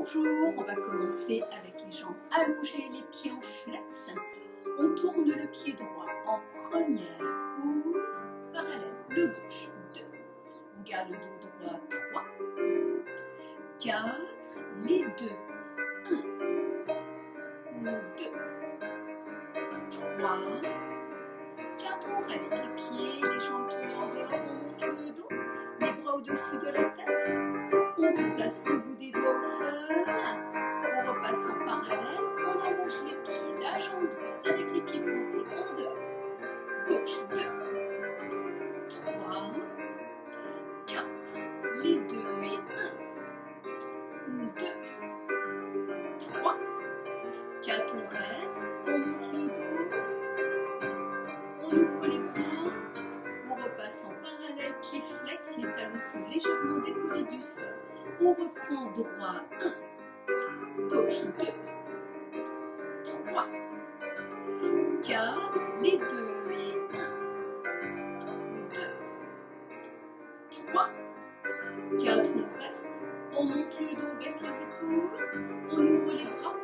Bonjour, on va commencer avec les jambes allongées, les pieds en flex. On tourne le pied droit en première ou parallèle, le gauche 2. On garde le dos droit 3, 4, les deux 1, 2, 3, 4, on reste les pieds, les jambes tournent en dehors, on monte le dos, les bras au-dessus de la tête. On replace le bout des doigts au sol, on repasse en parallèle, on allonge les pieds, la jambe droite avec les pieds pointés en dehors. Gauche 2, 3, 4, les deux et 1, 2, 3, 4, on reste, on monte le dos, on ouvre les bras, on repasse en parallèle, pieds flex, les talons sont légèrement décollés du sol. On reprend droit 1, gauche 2, 3, 4, les deux et 1, 2, 3, 4, on reste, on monte le dos, on baisse les épaules, on ouvre les bras,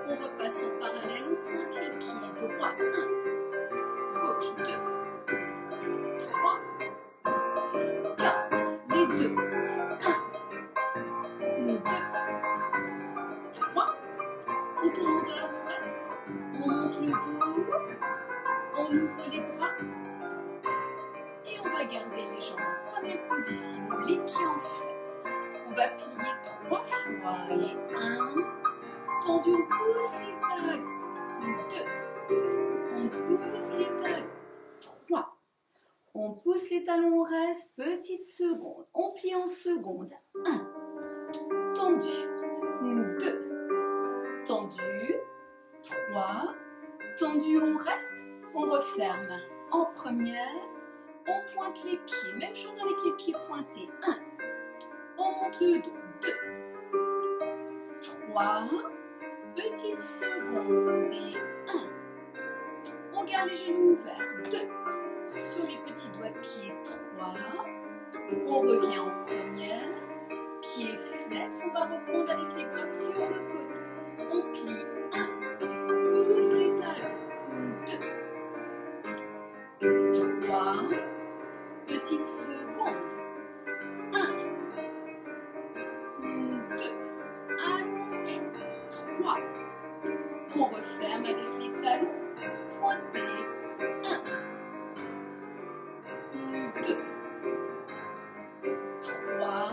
on repasse en parallèle, on pointe les pieds, droit 1, gauche 2, 3, 4, les deux, 2, 3, on tourne en dehors, on reste, on monte le dos, on ouvre les bras et on va garder les jambes en première position, les pieds en flex. On va plier 3 fois et 1, tendu, on pousse les talons, 2, on pousse les talons, 3, on pousse les talons, on reste, petite seconde, on plie en seconde, 1, tendu, 2, tendu, 3, tendu, on reste, on referme en première, on pointe les pieds, même chose avec les pieds pointés, 1, on monte le dos, 2, 3, petite seconde et 1, on garde les genoux ouverts, 2, sur les petits doigts de pied, 3, on revient en première, pieds flex, on va reprendre avec les bras sur le côté. On plie 1, pousse les talons, 2, 3, petite seconde, 1, 2, allonge, 3, on referme avec les talons pointés, 1, 2, 3,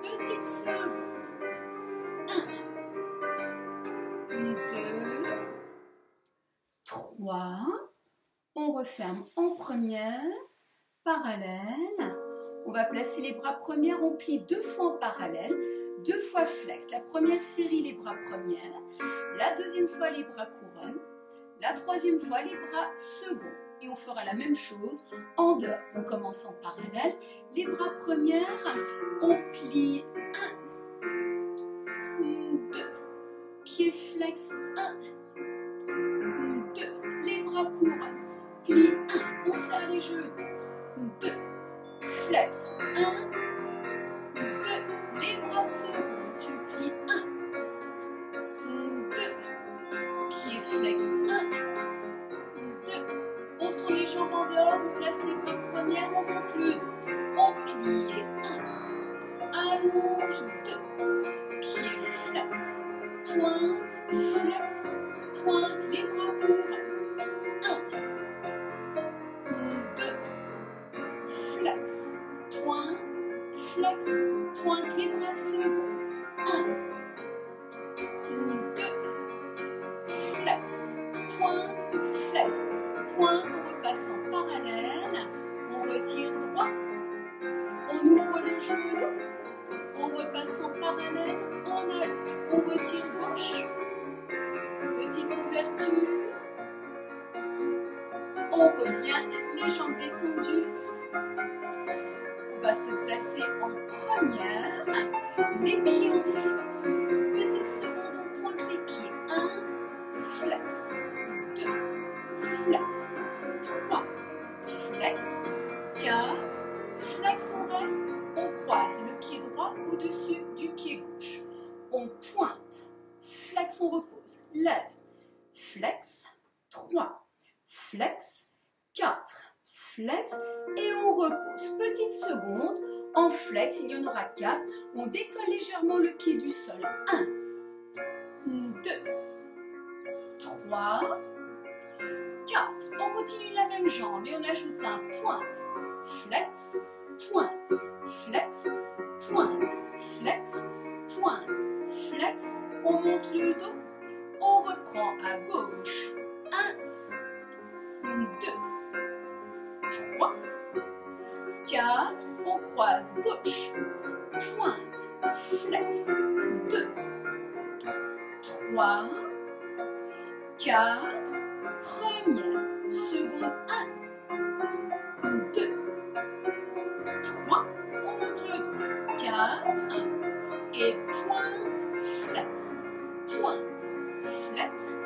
petite seconde, 1, 2, 3, on referme en première, parallèle, on va placer les bras première, on plie 2 fois en parallèle, 2 fois flex, la première série les bras première, la deuxième fois les bras couronne, la troisième fois les bras second. Et on fera la même chose en dehors. On commence en parallèle. Les bras premières, on plie 1, 2, pieds flex 1, 2, les bras couronne, plie 1, on serre les genoux, 2, flex 1, 2, les bras seconds, tu plies 1, 2, pieds flex 1, 2, on tourne les jambes en dehors, on place les bras premières, on monte le dos, on plie 1, allonge 2, pieds flex, pointe, flex, pointe, les bras couronne, 1, 2, flex, pointe, flex, pointe, les bras seconds, 1, 2, flex, pointe, flex, pointe, on repasse en parallèle, on retire droit, on ouvre le genou, on repasse en parallèle, on allonge, on retire gauche, petite ouverture, on revient, les jambes détendues, on va se placer en première, les pieds en flex, petite seconde, on pointe les pieds, 1, flex, 2, flex, 3, flex, 4, flex, on reste, on croise le pied droit au-dessus du pied gauche. On on repose. Lève, flex, 3, flex, 4, flex et on repose. Petite seconde, en flex, il y en aura 4. On décolle légèrement le pied du sol. 1, 2, 3, 4. On continue la même jambe et on ajoute un pointe, flex, pointe, flex, pointe, flex, pointe, flex. On monte le dos, on reprend à gauche. 1, 2, 3, 4. On croise gauche, pointe, flex, 2, 3, 4. Première, seconde, 1, 2, 3. On monte le dos, 4. Et pointe, flex, pointe, flex,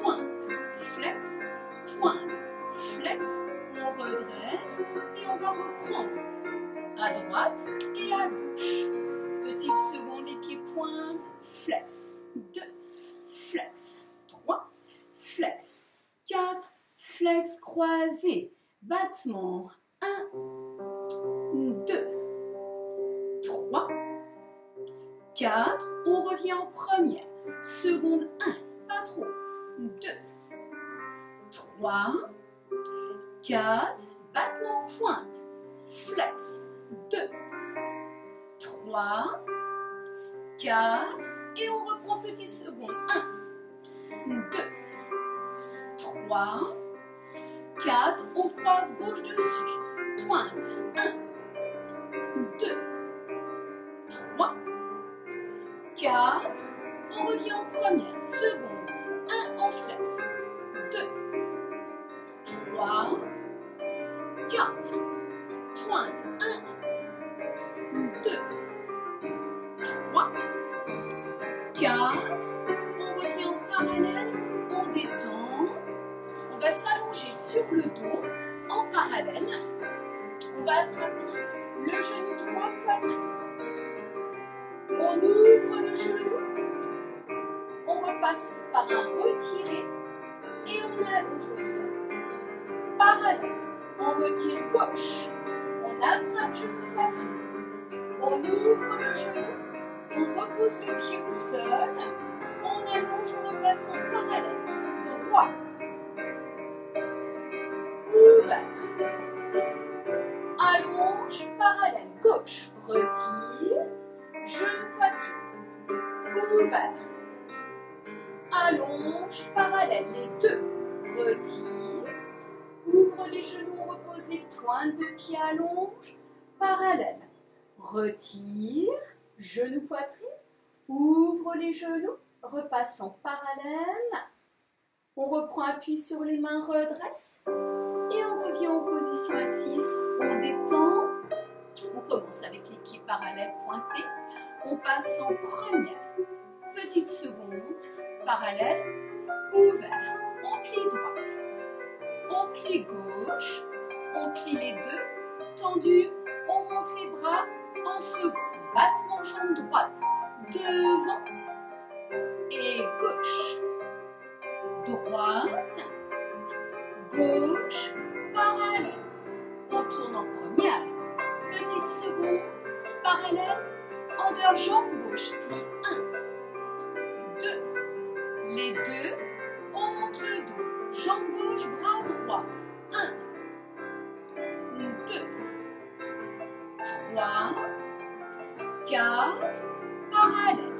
pointe, flex, pointe, flex. On redresse et on va reprendre à droite et à gauche. Petite seconde, les pieds pointent, flex, 2, flex, 3, flex, 4, flex croisé, battement, 1, 2, 3, 4, on revient en première, seconde 1, pas trop, 2, 3, 4, battement pointe, flex, 2, 3, 4, et on reprend petite seconde, 1, 2, 3, 4, on croise gauche dessus, pointe, 1, 2, 3, 4, on revient en première, seconde, 1 en flex, 2, 3, 4, pointe, 1, 2, 3, 4, on revient en parallèle, on détend, on va s'allonger sur le dos, en parallèle, on va attraper le genou droit, poitrine. On ouvre le genou, on repasse par un retiré et on allonge au sol. Parallèle, on retire gauche, on attrape genou poitrine, on ouvre le genou, on repose le pied au sol, on allonge, on repasse en parallèle, droit, ouvert, allonge, parallèle, gauche, retire, genou poitrine, ouvert, allonge, parallèle, les deux, retire, ouvre les genoux, on repose les pointes de pied, allonge, parallèle, retire, genou poitrine, ouvre les genoux, repasse en parallèle, on reprend appui sur les mains, redresse, et on revient en position assise, on détend, on commence avec les pieds parallèles pointés, on passe en première, petite seconde, parallèle, ouvert, on plie droite, on plie gauche, on plie les deux, tendu, on monte les bras en seconde, battement jambe droite, devant et gauche, droite, gauche, parallèle, on tourne en première, petite seconde, parallèle, en dehors, jambe gauche, plie 1, 2, les deux, on monte le dos, jambe gauche, bras droit, 1, 2, 3, 4, parallèle,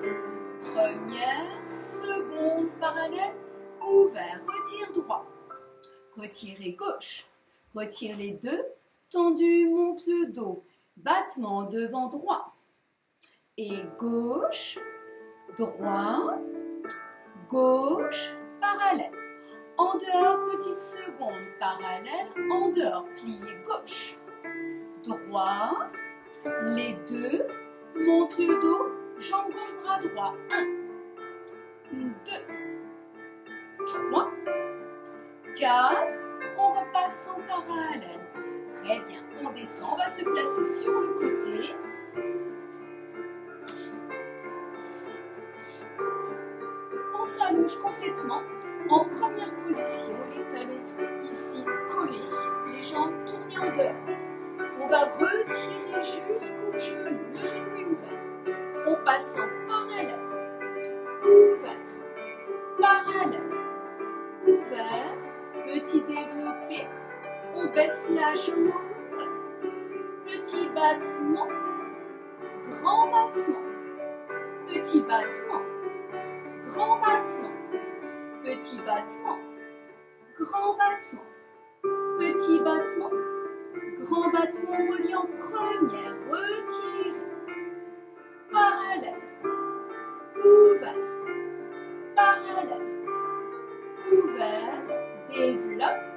première, seconde, parallèle, ouvert, retire droit, retirez gauche, retire les deux, tendu, monte le dos, battement devant droit, et gauche, droit, gauche, parallèle. En dehors, petite seconde, parallèle, en dehors, plié gauche, droit, les deux, monte le dos, jambe gauche, bras droit, 1, 2, 3, 4, on repasse en parallèle. Très bien, on détend, on va se placer sur le côté. On rallonge complètement. En première position, les talons ici collés, les jambes tournées en dehors. On va retirer jusqu'au genou, le genou est ouvert. On passe en parallèle, ouvert, parallèle, ouvert, petit développé. On baisse la jambe, petit battement, grand battement, petit battement, grand battement, petit battement, grand battement, petit battement, grand battement. On revient en première, retire, parallèle, ouvert, parallèle, ouvert, développe.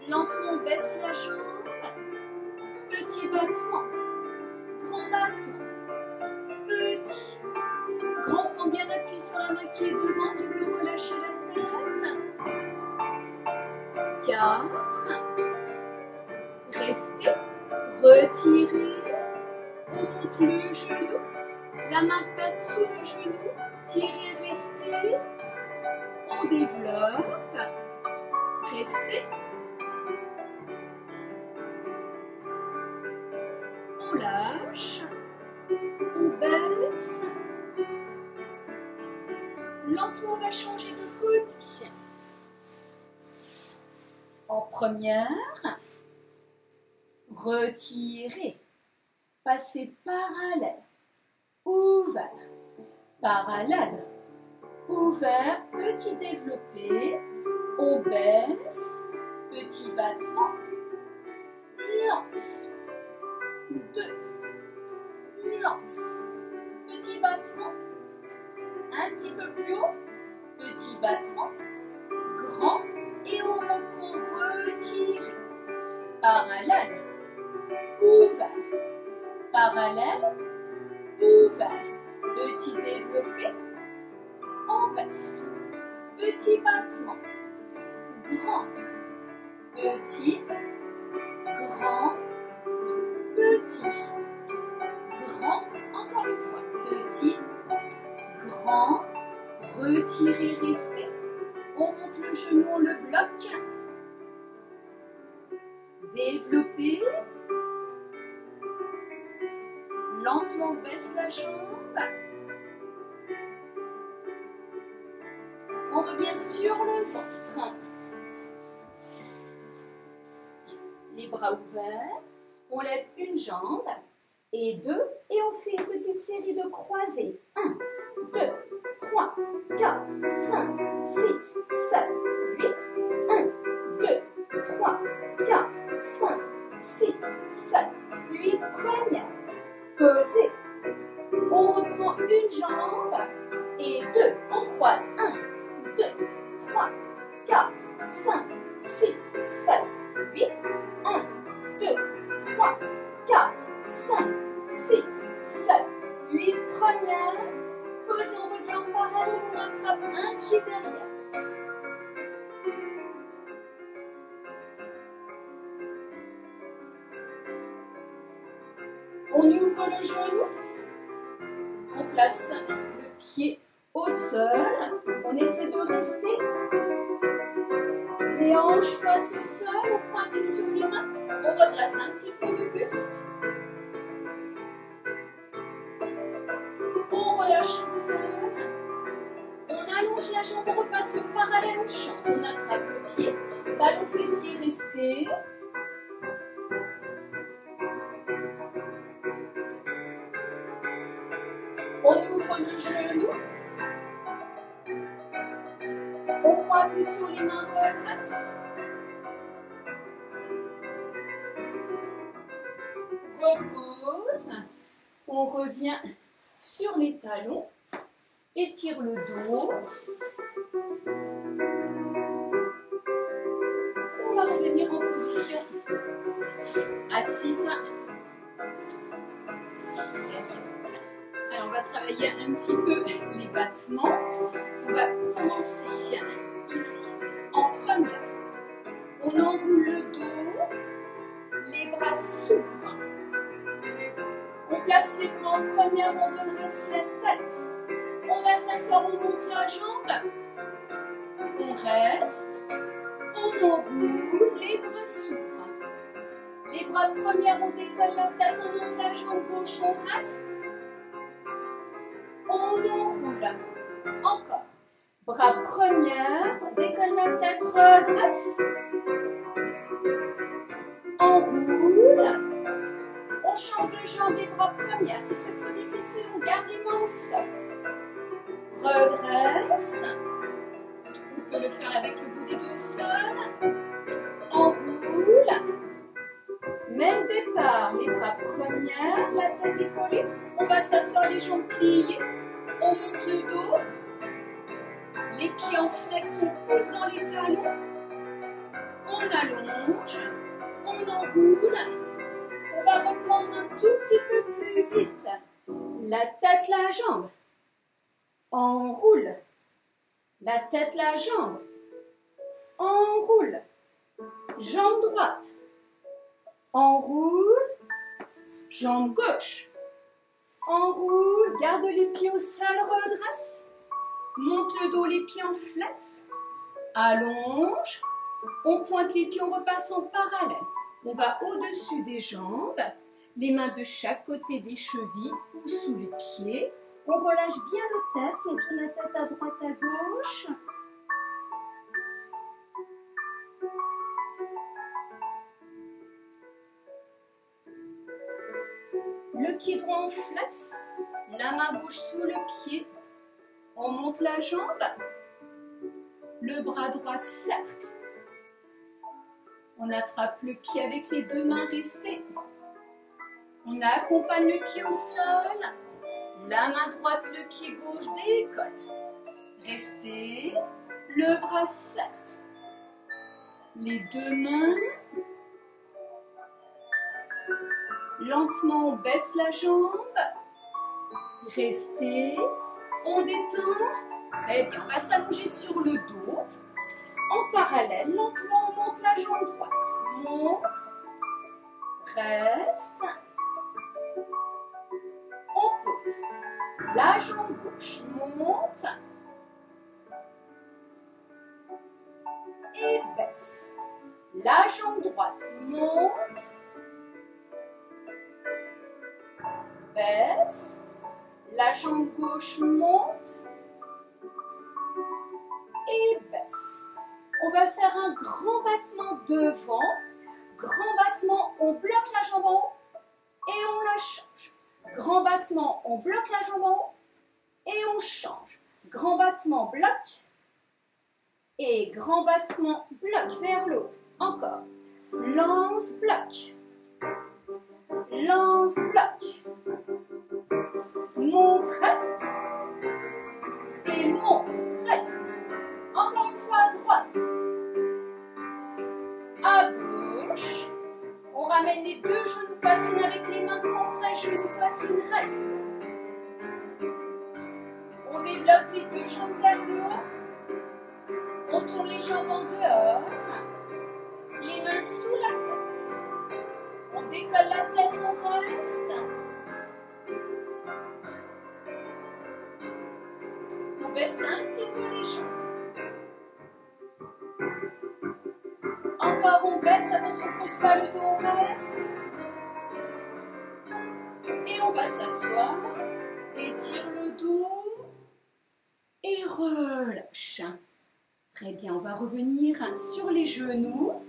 Lentement, baisse la jambe, petit battement, grand battement, petit, grand, prends bien appui sur la main qui est devant, tu peux relâcher la tête, 4, restez, retirez, on monte le genou, la main passe sous le genou, tirez, restez, on développe, restez, on lâche, on baisse, lentement on va changer de côté. En première, retirez, passez parallèle, ouvert, parallèle, ouvert, petit développé, on baisse, petit battement, lance, 2, lance, petit battement, un petit peu plus haut, petit battement, grand, et on reprend, retirez, parallèle, ouvert, parallèle, ouvert, petit développé, on baisse, petit battement, grand, petit, grand, petit, grand, encore une fois, petit, grand, retirez, restez, on monte le genou, on le bloque, développez, lentement on baisse la jambe, on revient sur le ventre, les bras ouverts, on lève une jambe et 2 et on fait une petite série de croisés, 1, 2, 3, 4, 5, 6, 7, 8, 1, 2, 3, 4, 5, 6, 7, 8, première, posez, on reprend une jambe et 2, on croise, 1, 2, 3, 4, 5, 6, 7, 8, 1, 2, 3, 4, 5, 6, 7, 8, première, posez, on revient en parallèle, on attrape un pied derrière. On ouvre le genou, on place le pied au sol, on essaie de rester, les hanches face au sol, on prend appui sur les mains, on redresse un petit peu le buste, on relâche au sol, on allonge la jambe, on repasse en parallèle, on change, on attrape le pied, talon fessier, restez. On ouvre le genou, on prend appui sur les mains, redresse, repose, on revient sur les talons, étire le dos, on va revenir en position assise. Alors, on va travailler un petit peu les battements. On va commencer ici en première. On enroule le dos, les bras s'ouvrent. On place les bras en première, on redresse la tête. On va s'asseoir Encore on monte la jambe. On reste. On enroule. Les bras s'ouvrent. Les bras de première, on décolle la tête. On monte la jambe gauche. On reste. On enroule. Encore. Bras première. Décolle la tête. Redresse. Enroule. On change de jambe, les bras première. Si c'est trop difficile, on garde les mains au sol. Redresse. On peut le faire avec le bout des deux au sol. Enroule. Même départ, les bras première, la tête décollée. On va s'asseoir, les jambes pliées. On monte le dos. Les pieds en flex, on pose dans les talons. On allonge. On enroule. On va reprendre un tout petit peu plus vite. La tête, la jambe. Enroule. La tête, la jambe. Enroule. Jambe droite. Enroule. Jambe gauche. Enroule. Garde les pieds au sol. Redresse. Monte le dos, les pieds en flex. Allonge. On pointe les pieds, on repasse en parallèle. On va au-dessus des jambes, les mains de chaque côté des chevilles ou sous les pieds. On relâche bien la tête, on tourne la tête à droite, à gauche. Le pied droit en flex, la main gauche sous le pied. On monte la jambe, le bras droit cercle. On attrape le pied avec les deux mains restées. On accompagne le pied au sol. La main droite, le pied gauche décolle. Restez. Le bras cercle. Les deux mains. Lentement, on baisse la jambe. Restez. On détend. Très bien. On va s'allonger sur le dos. En parallèle, lentement, on monte la jambe droite. Monte. Reste. On pose. La jambe gauche monte. Et baisse. La jambe droite monte. Baisse. La jambe gauche monte. Et baisse. On va faire un grand battement devant. Grand battement, on bloque la jambe en haut et on la change. Grand battement, on bloque la jambe en haut et on change. Grand battement, bloc. Et grand battement, bloc vers le haut. Encore. Lance, bloc. Lance, bloc. Monte, reste. Et monte, reste. Encore une fois à droite. À gauche. On ramène les deux genoux poitrine avec les mains compresses. Genoux poitrine reste. On développe les deux jambes vers le haut. On tourne les jambes en dehors. Les mains sous la tête. On décolle la tête, on reste. On baisse un petit peu les jambes. Encore on baisse, attention on ne pose pas le dos, on reste. Et on va s'asseoir, étire le dos et relâche. Très bien, on va revenir sur les genoux.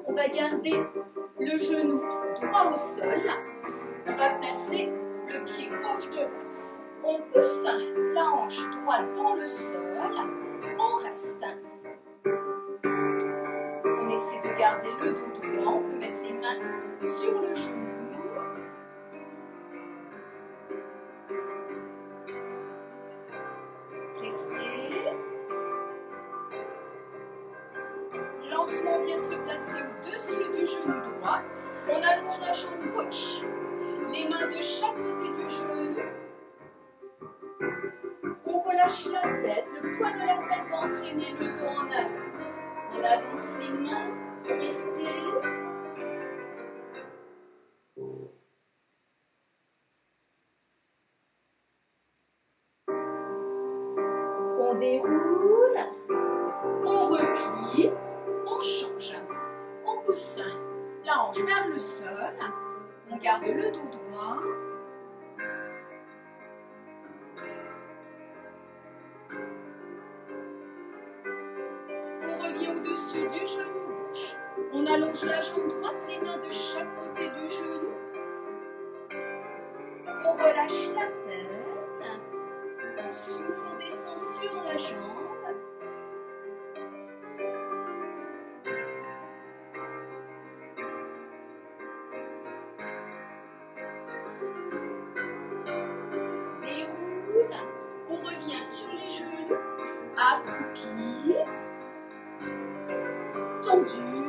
On va garder le genou droit au sol. On va placer le pied gauche devant. On pousse la hanche droite dans le sol. On reste. On essaie de garder le dos droit. On peut mettre les mains sur le genou. Restez. Lentement, on vient se placer au-dessus du genou droit. On allonge la jambe gauche. Les mains de chaque côté du genou. On relâche la tête. Le poids de la tête va entraîner le dos en avant. On avance les mains. Restez. déroule, on replie, on change. On pousse la hanche vers le sol, on garde le dos droit. On revient au-dessus du genou gauche. On allonge la jambe droite, les mains de chaque côté du genou. On relâche la tête. On souffle, on descend sur la jambe. Déroule. On revient sur les genoux. Accroupi. Tendu.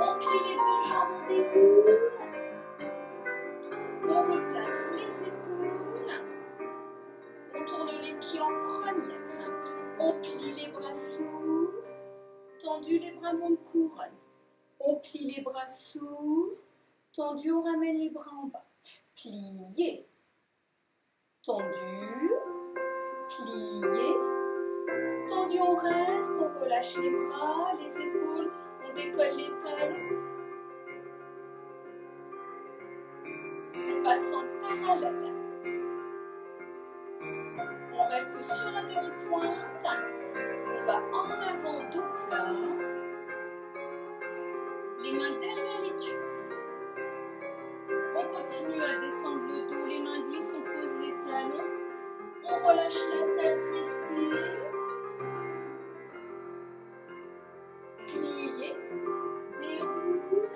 On plie les deux jambes, on déroule. On replace les épaules. On tourne les pieds en première. On plie les bras, s'ouvre. Tendu, les bras montent couronne. On plie les bras, s'ouvre. Tendu, on ramène les bras en bas. Plié. Tendu. Plié. Tendu, on reste. On relâche les bras, les épaules. On décolle les talons. On passe en parallèle. On reste sur la demi-pointe. On va en avant, dos plat. Les mains derrière les cuisses. On continue à descendre le dos, les mains glissent, on pose les talons. On relâche la tête, restez. Plié. Déroule.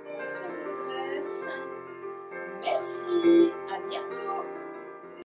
On se